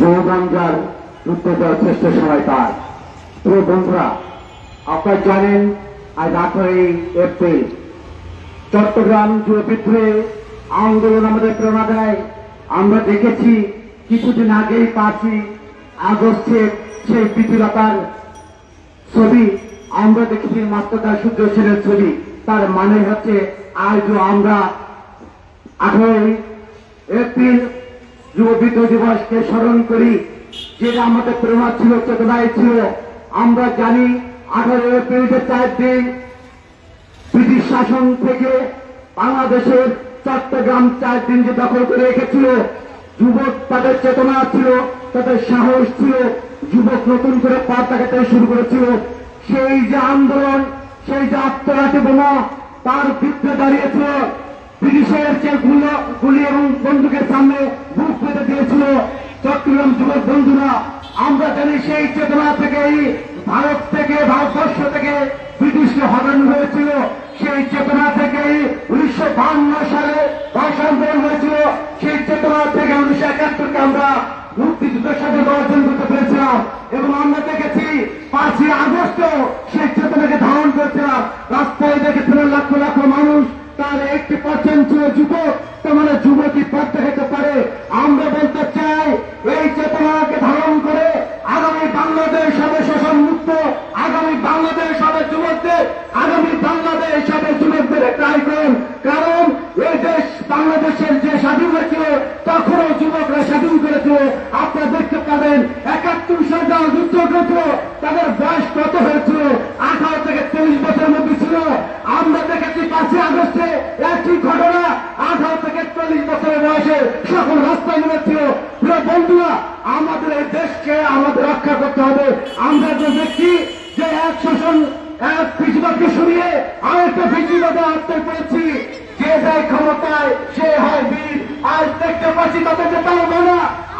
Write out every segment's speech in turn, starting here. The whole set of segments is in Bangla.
বহুগঞ্জার যুদ্ধ দেওয়ার শ্রেষ্ঠ সময় তার। প্রিয় বন্ধুরা, আপনারা জানেন আজ 18 এপ্রিল চট্টগ্রাম যুব বিদ্রোহে আন্দোলন আমাদের প্রেরণা দেয়। আমরা দেখেছি কিছুদিন আগেই 5ই আগস্টের সেই প্রীতিলতার ছবি, আমরা দেখেছি মাস্টারদা সূর্য সেনের ছবি। তার মানে হচ্ছে আজও আমরা 18 এপ্রিল যুব বিদ্রোহ দিবসকে স্মরণ করি, যেটা আমাদের প্রেরণা ছিল, চেতনায় ছিল। আমরা জানি 18 এপ্রিল যে 4 দিন ব্রিটিশ শাসন থেকে বাংলাদেশের চট্টগ্রাম 4 দিন যে দখল করে রেখেছিল, যুবক তাদের চেতনা ছিল, তাদের সাহস ছিল, যুবক নতুন করে পথ দেখাতে শুরু করেছিল। সেই যে আন্দোলন, সেই যে আত্মঘাতী বোমা, তার বিরুদ্ধে দাঁড়িয়েছিল ব্রিটিশের যে গুলি এবং বন্দুকের সামনে বুক পেতে দিয়েছিল চট্টগ্রাম যুবক বন্ধুরা। আমরা জানি সেই চেতনা থেকেই ভারতবর্ষ থেকে ব্রিটিশকে হটানো হয়েছিল। সেই চেতনা থেকেই 1952 সালে ভাষা আন্দোলন হয়েছিল। সেই চেতনা থেকে 1971-কে আমরা মুক্তিযুদ্ধের সাথে অর্জন করতে পেরেছিলাম এবং আমরা দেখেছি 5ই আগস্ট সেই চেতনাকে ধারণ করেছিলাম। রাস্তায় দেখেছিলেন লক্ষ লক্ষ মানুষ, তার 80% ছিল যুবক। তার মানে যুবকই পথ দেখাতে পারে। আমরা বলতে চাই, এই চেতনাকে ধারণ করে আগামী বাংলাদেশ হবে শোষণ মুক্ত, আগামী বাংলাদেশ হবে যুবকদের, আগামী বাংলাদেশ হবে যুবকদের একটা আইকন। কারণ এই দেশ বাংলাদেশের যে স্বাধীন হয়েছিল তখনও যুবকরা স্বাধীন করেছিল। আপনারা দেখতে পাবেন 71 সালে যারা যুদ্ধ করেছিল তাদের বয়স কত হয়েছিল? 18 থেকে 30 বছরের মধ্যে ছিল। আমরা দেখেছি 5ই আগস্টে একই ঘটনা, 18 থেকে 40 বছরের বয়সে সকল রাস্তায় নেমেছিল। প্রিয় বন্ধুরা, আমাদের এই দেশকে আমাদের রক্ষা করতে হবে। আমরা যে দেখছি যে এক শোষণ, এক ফিজিবাদকে সরিয়ে আরেকটা ফিজিবাদে আটকে পড়েছি। যে যায় ক্ষমতায় সে হয় বীর। আজ দেখতে পাচ্ছি তাদেরকে পারবো না।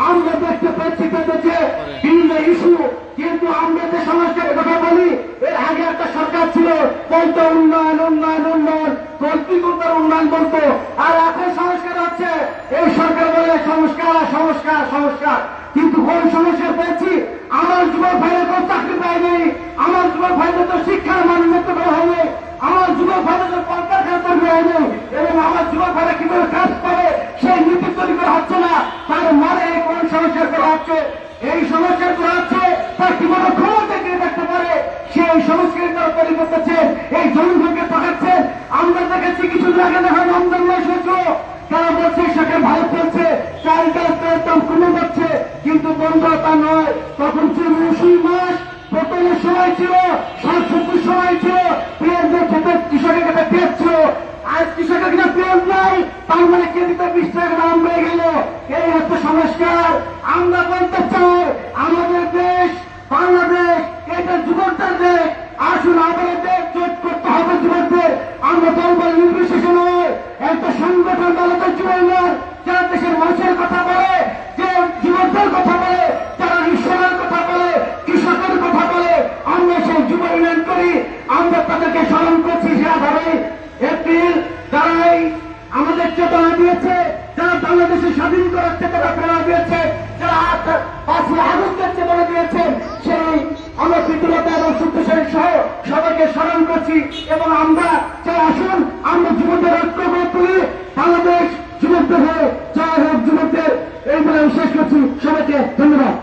আমরা দেখতে পাচ্ছি তাদের যে বিভিন্ন ইস্যু, কিন্তু আমরা যে সংস্কারের কথা বলি, এর আগে একটা সরকার ছিল বলতো উন্নয়ন উন্নয়ন উন্নয়ন, কল্পিকতার উন্নয়ন বলতো। আর এখন সংস্কার হচ্ছে, এই সরকার বলে সংস্কার সংস্কার সংস্কার। কিন্তু কোন সংস্কার পেয়েছি? আমার যুবক ভাইয়ের কোন চাকরি পায়নি, আমার যুবক ভাইদের তো শিক্ষার মান উন্নত করা হয়নি, আমার যুবক ভাইদের তো কলকারখানা তৈরি হয়নি, এবং আমার যুবক ভাইরা কিভাবে কাজ পাবে সেই নীতি তৈরি করা হচ্ছে না। তার মানে কোন সংস্কার করা হচ্ছে? এই সংস্কার করা হচ্ছে তার কিভাবে ক্ষমতা কে দেখতে পারে সেই সংস্কার তারা তৈরি করতেছেন, এই জনগণকে পাঠাচ্ছেন। আমরা দেখেছি কিছুদিন আগে দেখা রমজান মাস হয়েছিল, তারা বলছে সেখানে ভালো চলছে, চাল ডাল তেলের দাম কমে যাচ্ছে, কিন্তু বন্ধ তা নয়। তখন ছিল মৌসুমী মাস, পতনের সময় ছিল, শাকসবজির সময় ছিল, পেঁয়াজের খেতে কৃষকের কাছে পেঁয়াজ ছিল। আজ কৃষকের কাছে পেঁয়াজ নাই, তার মানে কেজিতে 20 টাকা দাম বেড়ে গেল। এই হচ্ছে সংস্কার। আমরা বলতে চাই, আমাদের দেশ বাংলাদেশ এটা যুবকদের দেশ। আসুন আমাদের দেশ জোট করতে হবে যুবকদের। আমরা দলবল নির্বিশেষে নয়, একটা সংগঠন দলদের যুবক নয়, যারা দেশের মানুষের কথা বলে, যে যুবকদের কথা বলে, যারা ঈশ্বরের কথা বলে, কৃষকের কথা বলে, আমরা সেই যুব ইউনিয়ন করি। আমরা তাদেরকে স্মরণ করছি সে আধারে এপ্রিল, যারাই আমাদের চেতনা দিয়েছে, যারা বাংলাদেশে স্বাধীন করার চেতনা প্রেরণা দিয়েছে, যারা 5ই আগস্টের চেতনা দিয়েছেন, সেই আমরা প্রীতিলতা এবং সূর্যসেন সহ সবাইকে স্মরণ করছি। এবং আমরা চাই, আসুন আমরা যুবকদের ঐক্য করে তুলি, বাংলাদেশ যুবকদের হয়ে জয় হোক যুবকদের। এই বলে শেষ করছি। সবাইকে ধন্যবাদ।